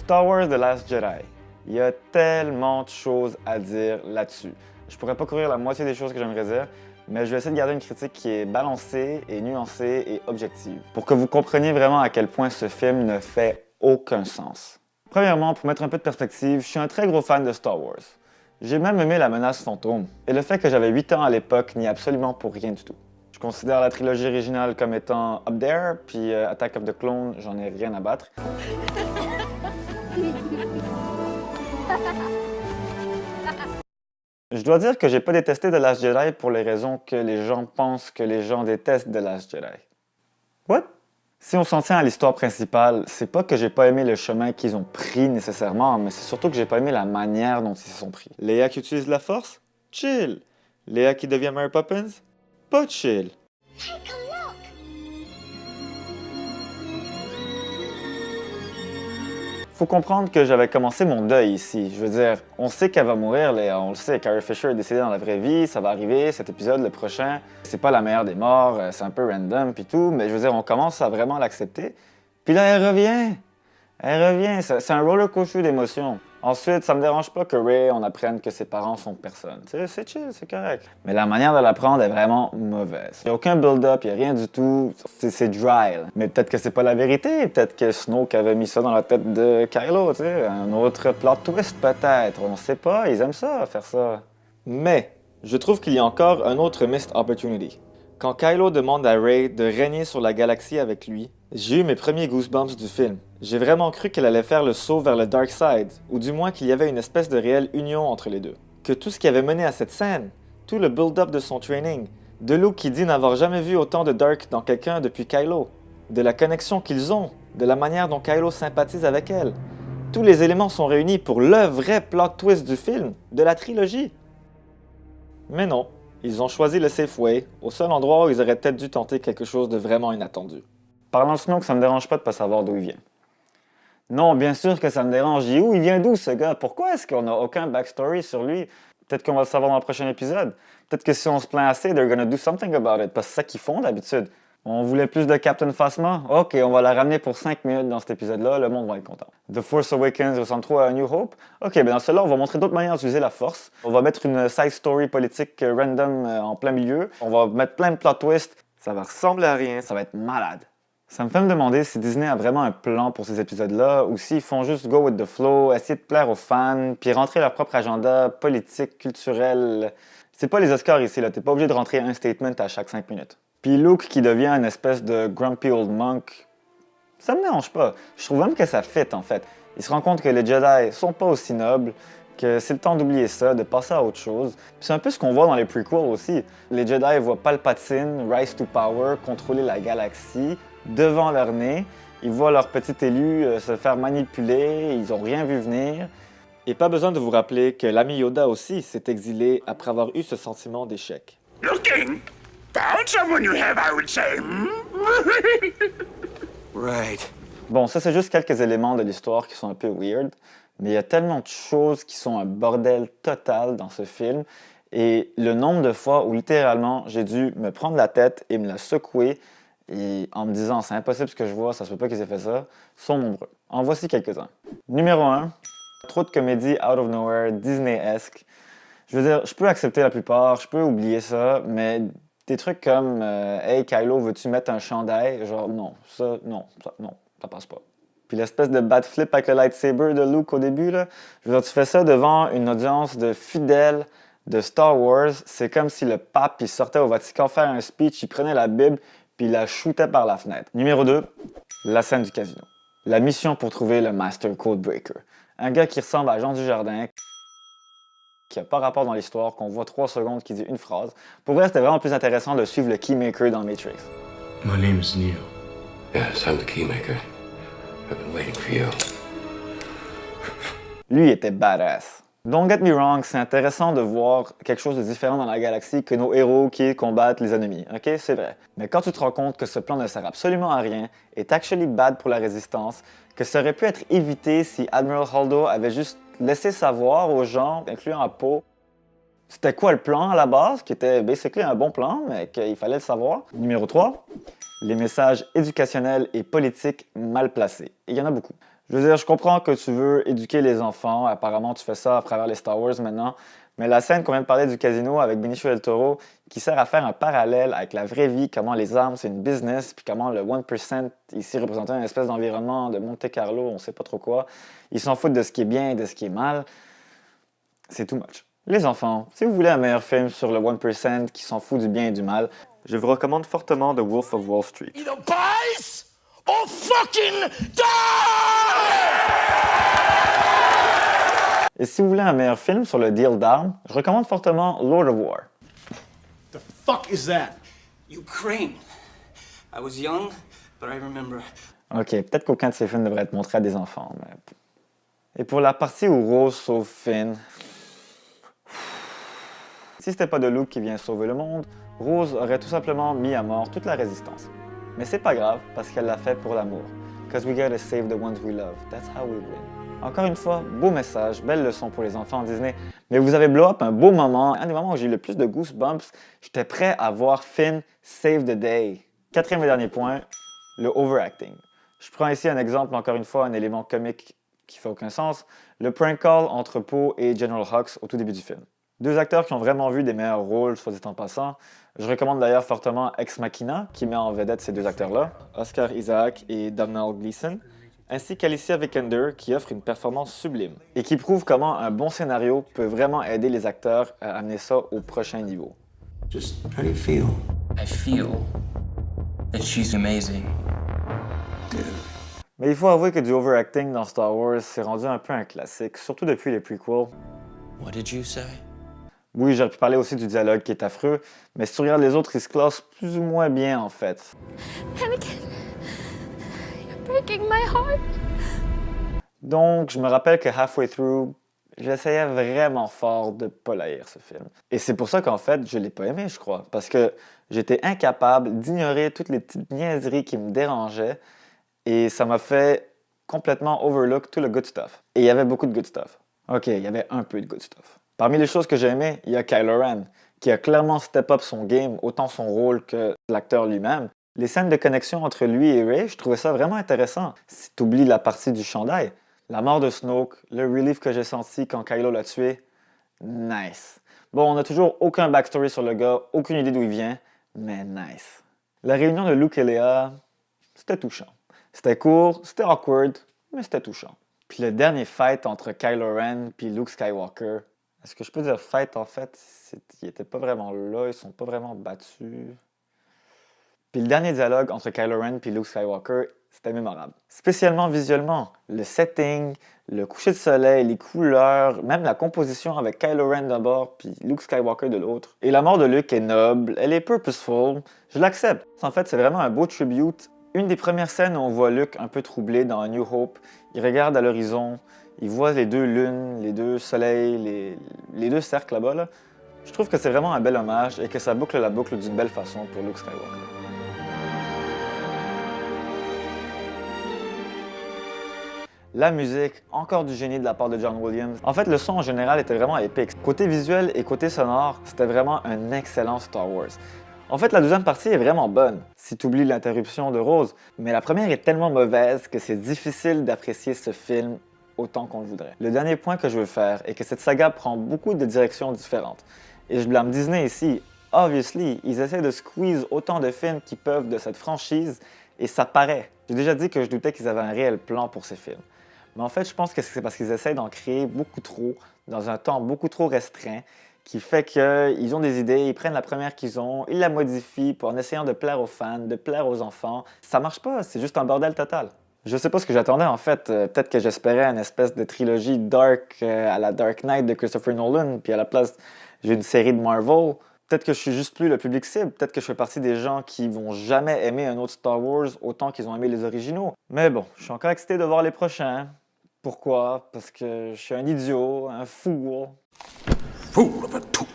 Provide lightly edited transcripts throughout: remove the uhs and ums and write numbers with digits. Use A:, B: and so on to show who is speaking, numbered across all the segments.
A: Star Wars The Last Jedi. Il y a tellement de choses à dire là-dessus. Je pourrais pas couvrir la moitié des choses que j'aimerais dire, mais je vais essayer de garder une critique qui est balancée et nuancée et objective, pour que vous compreniez vraiment à quel point ce film ne fait aucun sens. Premièrement, pour mettre un peu de perspective, je suis un très gros fan de Star Wars. J'ai même aimé La Menace Fantôme, et le fait que j'avais 8 ans à l'époque n'y est absolument pour rien du tout. Je considère la trilogie originale comme étant up there, puis Attack of the Clone, j'en ai rien à battre. Je dois dire que j'ai pas détesté The Last Jedi pour les raisons que les gens pensent que les gens détestent The Last Jedi. What? Si on s'en tient à l'histoire principale, c'est pas que j'ai pas aimé le chemin qu'ils ont pris nécessairement, mais c'est surtout que j'ai pas aimé la manière dont ils se sont pris. Léa qui utilise la force? Chill. Léa qui devient Mary Poppins? Pas chill.
B: Take a look!
A: Faut comprendre que j'avais commencé mon deuil ici. Je veux dire, on sait qu'elle va mourir, Léa, on le sait. Carrie Fisher est décédée dans la vraie vie, ça va arriver, cet épisode, le prochain. C'est pas la meilleure des morts, c'est un peu random pis tout, mais je veux dire, on commence à vraiment l'accepter. Puis là, elle revient. Elle revient, c'est un roller coaster d'émotions. Ensuite, ça me dérange pas que Rey, on apprenne que ses parents sont personne. Tu sais, c'est chill, c'est correct. Mais la manière de l'apprendre est vraiment mauvaise. Il n'y a aucun build-up, il n'y a rien du tout. C'est dry. Là. Mais peut-être que c'est pas la vérité. Peut-être que Snoke avait mis ça dans la tête de Kylo, tu sais. Un autre plot twist, peut-être. On sait pas, ils aiment ça, faire ça. Mais, je trouve qu'il y a encore un autre missed opportunity. Quand Kylo demande à Rey de régner sur la galaxie avec lui, j'ai eu mes premiers goosebumps du film. J'ai vraiment cru qu'elle allait faire le saut vers le dark side, ou du moins qu'il y avait une espèce de réelle union entre les deux. Que tout ce qui avait mené à cette scène, tout le build-up de son training, de Luke qui dit n'avoir jamais vu autant de dark dans quelqu'un depuis Kylo, de la connexion qu'ils ont, de la manière dont Kylo sympathise avec elle. Tous les éléments sont réunis pour le vrai plot twist du film, de la trilogie. Mais non, ils ont choisi le safe way, au seul endroit où ils auraient peut-être dû tenter quelque chose de vraiment inattendu. Parlant de Snoke, ça me dérange pas de pas savoir d'où il vient. Non, bien sûr que ça me dérange. Il vient d'où ce gars? Pourquoi est-ce qu'on n'a aucun backstory sur lui? Peut-être qu'on va le savoir dans le prochain épisode. Peut-être que si on se plaint assez, they're gonna do something about it. Parce que c'est ça qu'ils font d'habitude. On voulait plus de Captain Phasma? Ok, on va la ramener pour 5 minutes dans cet épisode-là, le monde va être content. The Force Awakens ressemble trop à A New Hope? Ok, ben dans celui-là, on va montrer d'autres manières d'utiliser la force. On va mettre une side story politique random en plein milieu. On va mettre plein de plot twists. Ça va ressembler à rien, ça va être malade. Ça me fait me demander si Disney a vraiment un plan pour ces épisodes-là ou s'ils font juste go with the flow, essayer de plaire aux fans, puis rentrer leur propre agenda politique, culturel. C'est pas les Oscars ici, là. T'es pas obligé de rentrer un statement à chaque 5 minutes. Puis Luke qui devient une espèce de grumpy old monk, ça me dérange pas. Je trouve même que ça fit, en fait. Il se rend compte que les Jedi sont pas aussi nobles, que c'est le temps d'oublier ça, de passer à autre chose. Puis c'est un peu ce qu'on voit dans les prequels aussi. Les Jedi voient Palpatine, rise to power, contrôler la galaxie, devant leur nez. Ils voient leur petit élu se faire manipuler, ils ont rien vu venir. Et pas besoin de vous rappeler que l'ami Yoda aussi s'est exilé après avoir eu ce sentiment d'échec.
C: Looking? Found someone you have, I would say.
D: Right.
A: Bon, ça c'est juste quelques éléments de l'histoire qui sont un peu weird, mais il y a tellement de choses qui sont un bordel total dans ce film, et le nombre de fois où littéralement j'ai dû me prendre la tête et me la secouer, et en me disant c'est impossible ce que je vois, ça se peut pas qu'ils aient fait ça, sont nombreux. En voici quelques-uns. Numéro 1, trop de comédies out of nowhere, Disney-esque. Je veux dire, je peux accepter la plupart, je peux oublier ça, mais des trucs comme Hey Kylo, veux-tu mettre un chandail? Genre non, ça passe pas. Puis l'espèce de bat flip avec le lightsaber de Luke au début, là, je veux dire, tu fais ça devant une audience de fidèles de Star Wars, c'est comme si le pape il sortait au Vatican faire un speech, il prenait la Bible, puis il la shootait par la fenêtre. Numéro 2, la scène du casino. La mission pour trouver le Master Codebreaker. Un gars qui ressemble à Jean Dujardin, qui n'a pas rapport dans l'histoire, qu'on voit 3 secondes, qui dit une phrase. Pour vrai, c'était vraiment plus intéressant de suivre le Keymaker dans Matrix.
D: My name is Neo.
E: Yes, I'm the Keymaker. I've been waiting for you.
A: Lui était badass. Don't get me wrong, c'est intéressant de voir quelque chose de différent dans la galaxie que nos héros qui combattent les ennemis, ok? C'est vrai. Mais quand tu te rends compte que ce plan ne sert absolument à rien, est actually bad pour la résistance, que ça aurait pu être évité si Admiral Holdo avait juste laissé savoir aux gens, incluant à Poe, c'était quoi le plan à la base, qui était basically un bon plan, mais qu'il fallait le savoir. Numéro 3, les messages éducationnels et politiques mal placés. Il y en a beaucoup. Je veux dire, je comprends que tu veux éduquer les enfants. Apparemment, tu fais ça à travers les Star Wars maintenant. Mais la scène qu'on vient de parler du casino avec Benicio del Toro, qui sert à faire un parallèle avec la vraie vie, comment les armes, c'est une business, puis comment le 1% ici représentait une espèce d'environnement de Monte Carlo, on sait pas trop quoi. Ils s'en foutent de ce qui est bien et de ce qui est mal. C'est too much. Les enfants, si vous voulez un meilleur film sur le 1% qui s'en fout du bien et du mal, je vous recommande fortement The Wolf of Wall Street.
C: Either buys or fucking die!
A: Et si vous voulez un meilleur film sur le deal d'armes, je recommande fortement Lord of War.
B: The fuck is that?
F: Ukraine. I was young, but I remember.
A: Ok, peut-être qu'aucun de ces films devrait être montré à des enfants, mais... Et pour la partie où Rose sauve Finn... Si c'était pas de Luke qui vient sauver le monde, Rose aurait tout simplement mis à mort toute la résistance. Mais c'est pas grave, parce qu'elle l'a fait pour l'amour. Cause we gotta save the ones we love. That's how we win. Encore une fois, beau message, belle leçon pour les enfants Disney. Mais vous avez blow up un beau moment. Un des moments où j'ai eu le plus de goosebumps, j'étais prêt à voir Finn save the day. Quatrième et dernier point, le overacting. Je prends ici un exemple, encore une fois, un élément comique qui fait aucun sens. Le prank call entre Poe et General Hux au tout début du film. Deux acteurs qui ont vraiment vu des meilleurs rôles, soit dit en passant. Je recommande d'ailleurs fortement Ex Machina, qui met en vedette ces deux acteurs-là, Oscar Isaac et Domhnall Gleeson, ainsi qu'Alicia Vikander, qui offre une performance sublime, et qui prouve comment un bon scénario peut vraiment aider les acteurs à amener ça au prochain niveau.
E: Just how do you feel?
F: I feel that she's amazing.
A: Mais il faut avouer que du overacting dans Star Wars s'est rendu un peu un classique, surtout depuis les prequels.
F: What did you say?
A: Oui, j'aurais pu parler aussi du dialogue qui est affreux, mais si tu regardes les autres, ils se classent plus ou moins bien en fait.
G: Anakin, you're breaking my heart.
A: Donc, je me rappelle que halfway through, j'essayais vraiment fort de pas l'haïr ce film. Et c'est pour ça qu'en fait, je l'ai pas aimé, je crois, parce que j'étais incapable d'ignorer toutes les petites niaiseries qui me dérangeaient, et ça m'a fait complètement overlook tout le good stuff. Et il y avait beaucoup de good stuff. Ok, il y avait un peu de good stuff. Parmi les choses que j'ai aimées, il y a Kylo Ren, qui a clairement step up son game, autant son rôle que l'acteur lui-même. Les scènes de connexion entre lui et Rey, je trouvais ça vraiment intéressant. Si tu oublies la partie du chandail, la mort de Snoke, le relief que j'ai senti quand Kylo l'a tué, nice. Bon, on n'a toujours aucun backstory sur le gars, aucune idée d'où il vient, mais nice. La réunion de Luke et Leia, c'était touchant. C'était court, c'était awkward, mais c'était touchant. Puis le dernier fight entre Kylo Ren et Luke Skywalker, est-ce que je peux dire fight en fait? Ils n'étaient pas vraiment là, ils sont pas vraiment battus. Puis le dernier dialogue entre Kylo Ren et Luke Skywalker, c'était mémorable. Spécialement visuellement, le setting, le coucher de soleil, les couleurs, même la composition avec Kylo Ren d'un bord puis Luke Skywalker de l'autre. Et la mort de Luke est noble, elle est purposeful, je l'accepte. En fait, c'est vraiment un beau tribute. Une des premières scènes où on voit Luke un peu troublé dans A New Hope, il regarde à l'horizon, il voit les deux lunes, les deux soleils, les deux cercles là-bas. Là. Je trouve que c'est vraiment un bel hommage et que ça boucle la boucle d'une belle façon pour Luke Skywalker. La musique, encore du génie de la part de John Williams. En fait, le son en général était vraiment épique. Côté visuel et côté sonore, c'était vraiment un excellent Star Wars. En fait, la deuxième partie est vraiment bonne, si tu oublies l'interruption de Rose, mais la première est tellement mauvaise que c'est difficile d'apprécier ce film autant qu'on le voudrait. Le dernier point que je veux faire est que cette saga prend beaucoup de directions différentes. Et je blâme Disney ici. Obviously, ils essaient de squeeze autant de films qu'ils peuvent de cette franchise, et ça paraît. J'ai déjà dit que je doutais qu'ils avaient un réel plan pour ces films. Mais en fait, je pense que c'est parce qu'ils essaient d'en créer beaucoup trop, dans un temps beaucoup trop restreint, qui fait qu'ils ont des idées, ils prennent la première qu'ils ont, ils la modifient en essayant de plaire aux fans, de plaire aux enfants. Ça marche pas, c'est juste un bordel total. Je sais pas ce que j'attendais en fait. Peut-être que j'espérais une espèce de trilogie dark à la Dark Knight de Christopher Nolan, puis à la place, j'ai une série de Marvel. Peut-être que je suis juste plus le public cible. Peut-être que je fais partie des gens qui vont jamais aimer un autre Star Wars autant qu'ils ont aimé les originaux. Mais bon, je suis encore excité de voir les prochains. Pourquoi? Parce que je suis un idiot, un fou.
C: Fool of a took.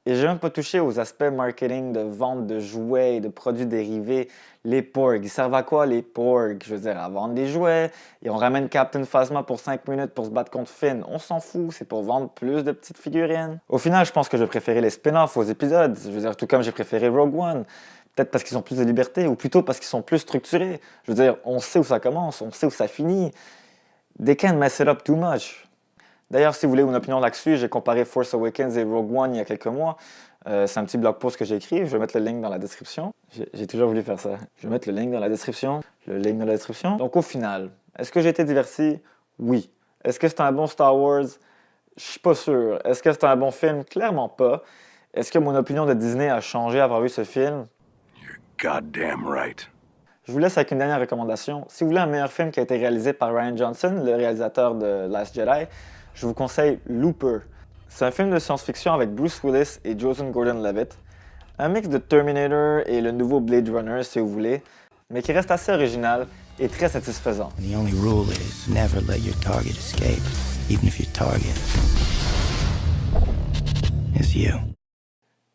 A: Et j'ai même pas touché aux aspects marketing de vente de jouets et de produits dérivés. Les Porgs, ils servent à quoi les Porgs? Je veux dire, à vendre des jouets. Et on ramène Captain Phasma pour 5 minutes pour se battre contre Finn. On s'en fout, c'est pour vendre plus de petites figurines. Au final, je pense que je préférais les spin-offs aux épisodes. Je veux dire, tout comme j'ai préféré Rogue One. Peut-être parce qu'ils ont plus de liberté, ou plutôt parce qu'ils sont plus structurés. Je veux dire, on sait où ça commence, on sait où ça finit. They can't mess it up too much. D'ailleurs, si vous voulez une opinion là-dessus, j'ai comparé Force Awakens et Rogue One il y a quelques mois. C'est un petit blog post que j'ai écrit. Je vais mettre le link dans la description. J'ai toujours voulu faire ça. Je vais mettre le link dans la description. Le link dans la description. Donc, au final, est-ce que j'ai été diverti? Oui. Est-ce que c'est un bon Star Wars? Je suis pas sûr. Est-ce que c'est un bon film? Clairement pas. Est-ce que mon opinion de Disney a changé après avoir vu ce film?
C: You're goddamn right.
A: Je vous laisse avec une dernière recommandation. Si vous voulez un meilleur film qui a été réalisé par Rian Johnson, le réalisateur de Last Jedi, je vous conseille Looper. C'est un film de science-fiction avec Bruce Willis et Joseph Gordon-Levitt. Un mix de Terminator et le nouveau Blade Runner, si vous voulez, mais qui reste assez original et très satisfaisant.
H: The only rule is never let your target escape, even if your target is you.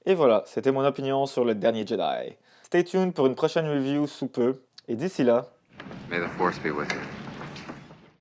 A: Et voilà, c'était mon opinion sur le dernier Jedi. Stay tuned pour une prochaine review sous peu, et d'ici là...
E: May the Force be with you.